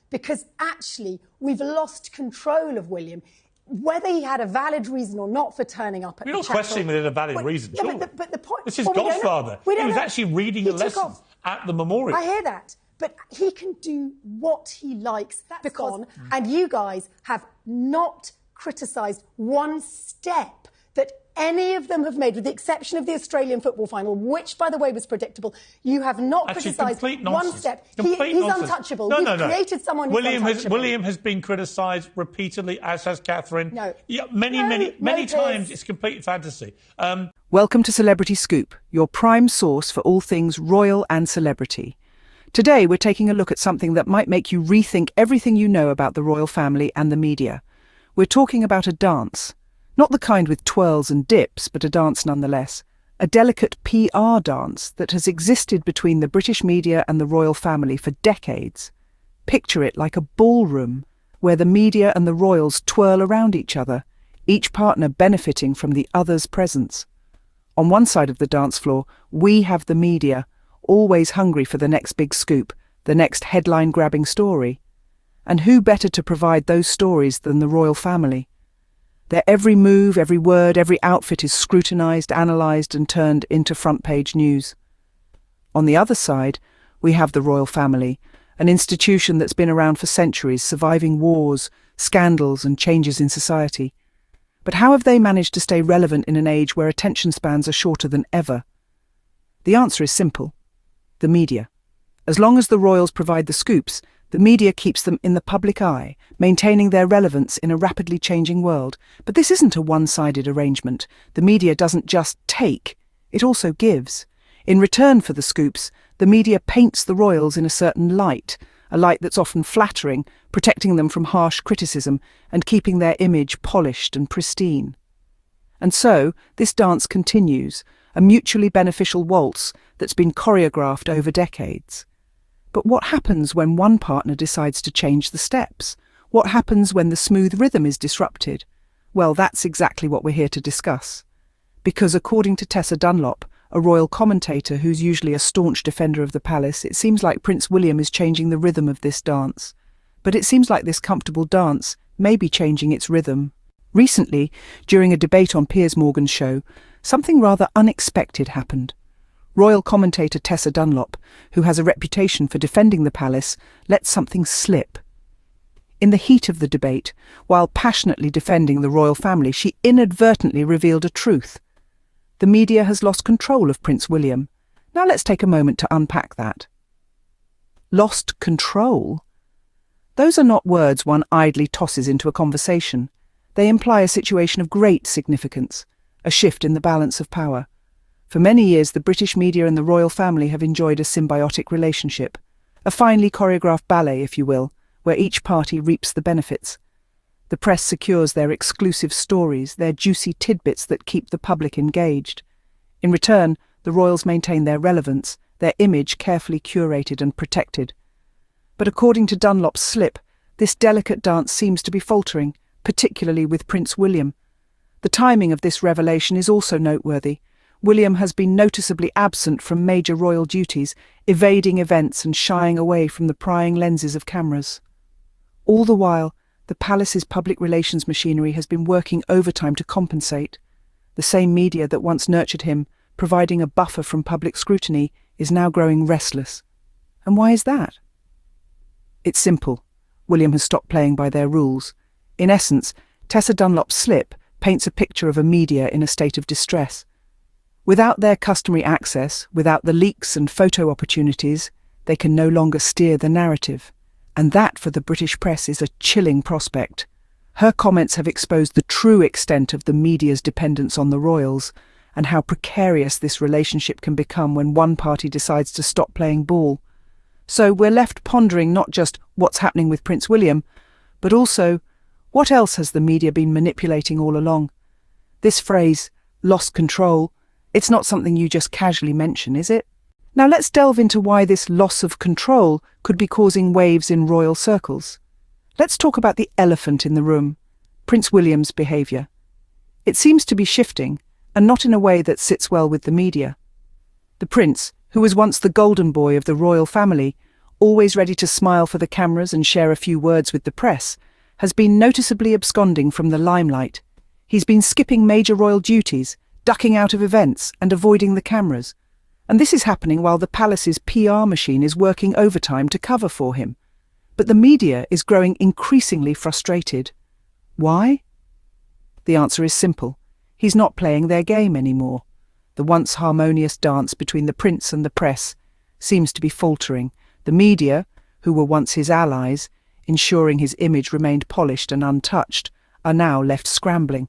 because actually we've lost control of William. Whether he had a valid reason or not for turning up at We're the not chapel... questioning that he had a valid reason, no, sure. but the point... This is Godfather. He was actually reading a lesson at the memorial. I hear that. But he can do what he likes and you guys have not criticised one step that any of them have made, with the exception of the Australian football final, which, by the way, was predictable. You have not criticised one step. He's untouchable. You've created someone who's untouchable. William has been criticised repeatedly, as has Catherine. Many times. It's complete fantasy. Welcome to Celebrity Scoop, your prime source for all things royal and celebrity. Today, we're taking a look at something that might make you rethink everything you know about the royal family and the media. We're talking about a dance. Not the kind with twirls and dips, but a dance nonetheless. A delicate PR dance that has existed between the British media and the royal family for decades. Picture it like a ballroom, where the media and the royals twirl around each other, each partner benefiting from the other's presence. On one side of the dance floor, we have the media, always hungry for the next big scoop, the next headline-grabbing story. And who better to provide those stories than the royal family? Their every move, every word, every outfit is scrutinised, analysed and turned into front-page news. On the other side, we have the royal family, an institution that's been around for centuries, surviving wars, scandals and changes in society. But how have they managed to stay relevant in an age where attention spans are shorter than ever? The answer is simple. The media. As long as the royals provide the scoops, the media keeps them in the public eye, maintaining their relevance in a rapidly changing world. But this isn't a one-sided arrangement. The media doesn't just take, it also gives. In return for the scoops, the media paints the royals in a certain light, a light that's often flattering, protecting them from harsh criticism and keeping their image polished and pristine. And so, this dance continues, a mutually beneficial waltz that's been choreographed over decades. But what happens when one partner decides to change the steps? What happens when the smooth rhythm is disrupted? Well, that's exactly what we're here to discuss. Because according to Tessa Dunlop, a royal commentator who's usually a staunch defender of the palace, it seems like Prince William is changing the rhythm of this dance. But it seems like this comfortable dance may be changing its rhythm. Recently, during a debate on Piers Morgan's show, something rather unexpected happened. Royal commentator Tessa Dunlop, who has a reputation for defending the palace, let something slip. In the heat of the debate, while passionately defending the royal family, she inadvertently revealed a truth. The media has lost control of Prince William. Now let's take a moment to unpack that. Lost control? Those are not words one idly tosses into a conversation. They imply a situation of great significance, a shift in the balance of power. For many years, the British media and the royal family have enjoyed a symbiotic relationship, a finely choreographed ballet, if you will, where each party reaps the benefits. The press secures their exclusive stories, their juicy tidbits that keep the public engaged. In return, the royals maintain their relevance, their image carefully curated and protected. But according to Dunlop's slip, this delicate dance seems to be faltering, particularly with Prince William. The timing of this revelation is also noteworthy. William has been noticeably absent from major royal duties, evading events and shying away from the prying lenses of cameras. All the while, the palace's public relations machinery has been working overtime to compensate. The same media that once nurtured him, providing a buffer from public scrutiny, is now growing restless. And why is that? It's simple. William has stopped playing by their rules. In essence, Tessa Dunlop's slip paints a picture of a media in a state of distress. Without their customary access, without the leaks and photo opportunities, they can no longer steer the narrative. And that, for the British press, is a chilling prospect. Her comments have exposed the true extent of the media's dependence on the royals, and how precarious this relationship can become when one party decides to stop playing ball. So we're left pondering not just what's happening with Prince William, but also, what else has the media been manipulating all along? This phrase, lost control, it's not something you just casually mention, is it? Now let's delve into why this loss of control could be causing waves in royal circles. Let's talk about the elephant in the room, Prince William's behaviour. It seems to be shifting, and not in a way that sits well with the media. The prince, who was once the golden boy of the royal family, always ready to smile for the cameras and share a few words with the press, has been noticeably absconding from the limelight. He's been skipping major royal duties, ducking out of events and avoiding the cameras. And this is happening while the palace's PR machine is working overtime to cover for him. But the media is growing increasingly frustrated. Why? The answer is simple. He's not playing their game anymore. The once harmonious dance between the prince and the press seems to be faltering. The media, who were once his allies, ensuring his image remained polished and untouched, are now left scrambling.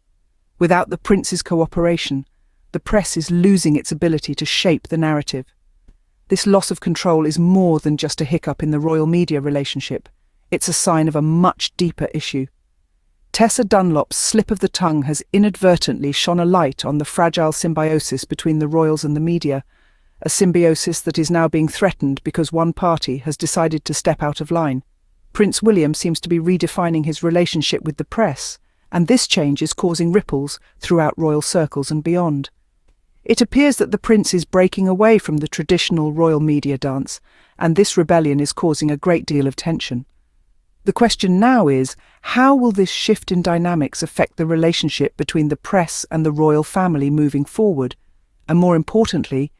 Without the prince's cooperation, the press is losing its ability to shape the narrative. This loss of control is more than just a hiccup in the royal media relationship. It's a sign of a much deeper issue. Tessa Dunlop's slip of the tongue has inadvertently shone a light on the fragile symbiosis between the royals and the media, a symbiosis that is now being threatened because one party has decided to step out of line. Prince William seems to be redefining his relationship with the press, and this change is causing ripples throughout royal circles and beyond. It appears that the prince is breaking away from the traditional royal media dance, and this rebellion is causing a great deal of tension. The question now is, how will this shift in dynamics affect the relationship between the press and the royal family moving forward? And more importantly,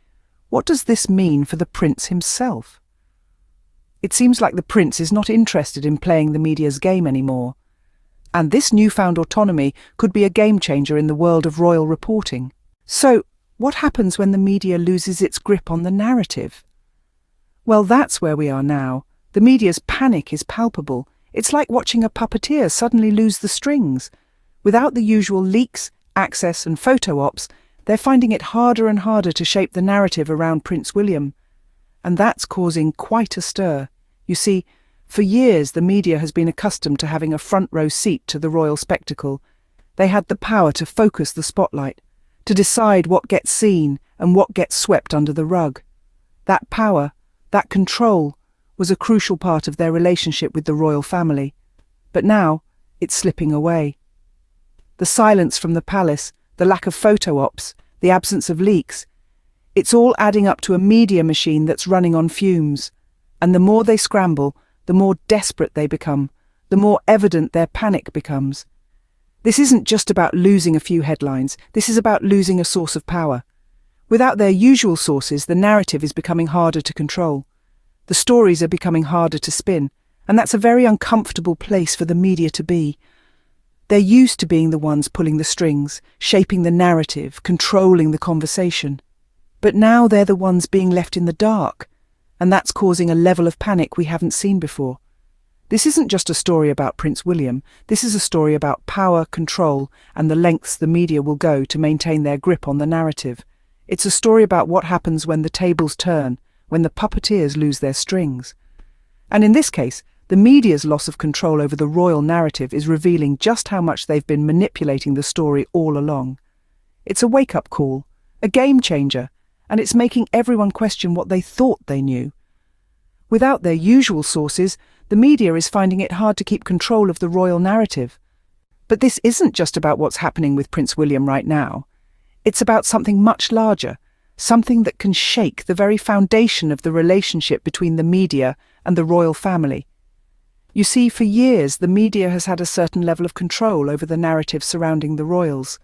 what does this mean for the prince himself? It seems like the prince is not interested in playing the media's game anymore. And this newfound autonomy could be a game changer in the world of royal reporting. So, what happens when the media loses its grip on the narrative? Well, that's where we are now. The media's panic is palpable. It's like watching a puppeteer suddenly lose the strings. Without the usual leaks, access and photo ops, they're finding it harder and harder to shape the narrative around Prince William. And that's causing quite a stir. You see, for years the media has been accustomed to having a front-row seat to the royal spectacle. They had the power to focus the spotlight, to decide what gets seen and what gets swept under the rug. That power, that control, was a crucial part of their relationship with the royal family. But now, it's slipping away. The silence from the palace, the lack of photo ops, the absence of leaks, it's all adding up to a media machine that's running on fumes. And the more they scramble, the more desperate they become, the more evident their panic becomes. This isn't just about losing a few headlines, this is about losing a source of power. Without their usual sources, the narrative is becoming harder to control. The stories are becoming harder to spin, and that's a very uncomfortable place for the media to be. They're used to being the ones pulling the strings, shaping the narrative, controlling the conversation. But now they're the ones being left in the dark, and that's causing a level of panic we haven't seen before. This isn't just a story about Prince William, this is a story about power, control, and the lengths the media will go to maintain their grip on the narrative. It's a story about what happens when the tables turn, when the puppeteers lose their strings. And in this case, the media's loss of control over the royal narrative is revealing just how much they've been manipulating the story all along. It's a wake-up call, a game changer, and it's making everyone question what they thought they knew. Without their usual sources, the media is finding it hard to keep control of the royal narrative. But this isn't just about what's happening with Prince William right now. It's about something much larger, something that can shake the very foundation of the relationship between the media and the royal family. You see, for years the media has had a certain level of control over the narrative surrounding the royals.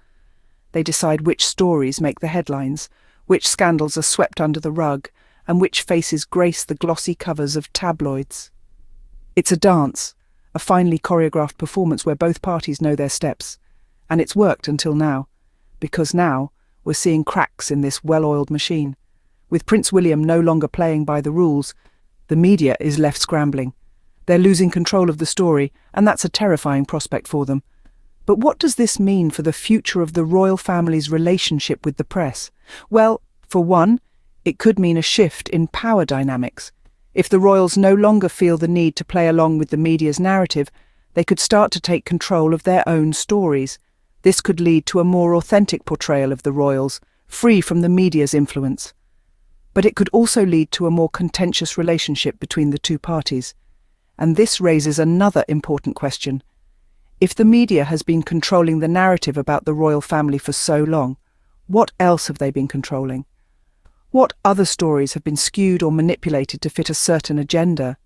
They decide which stories make the headlines, which scandals are swept under the rug, and which faces grace the glossy covers of tabloids. It's a dance, a finely choreographed performance where both parties know their steps. And it's worked until now, because now we're seeing cracks in this well-oiled machine. With Prince William no longer playing by the rules, the media is left scrambling. They're losing control of the story, and that's a terrifying prospect for them. But what does this mean for the future of the royal family's relationship with the press? Well, for one, it could mean a shift in power dynamics. If the royals no longer feel the need to play along with the media's narrative, they could start to take control of their own stories. This could lead to a more authentic portrayal of the royals, free from the media's influence. But it could also lead to a more contentious relationship between the two parties. And this raises another important question. If the media has been controlling the narrative about the royal family for so long, what else have they been controlling? What other stories have been skewed or manipulated to fit a certain agenda?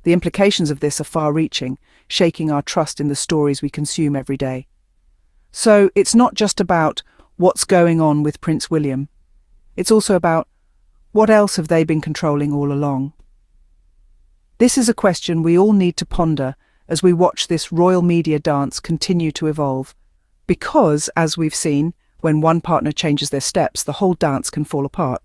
The implications of this are far-reaching, shaking our trust in the stories we consume every day. So it's not just about what's going on with Prince William. It's also about what else have they been controlling all along? This is a question we all need to ponder as we watch this royal media dance continue to evolve. Because, as we've seen, when one partner changes their steps, the whole dance can fall apart.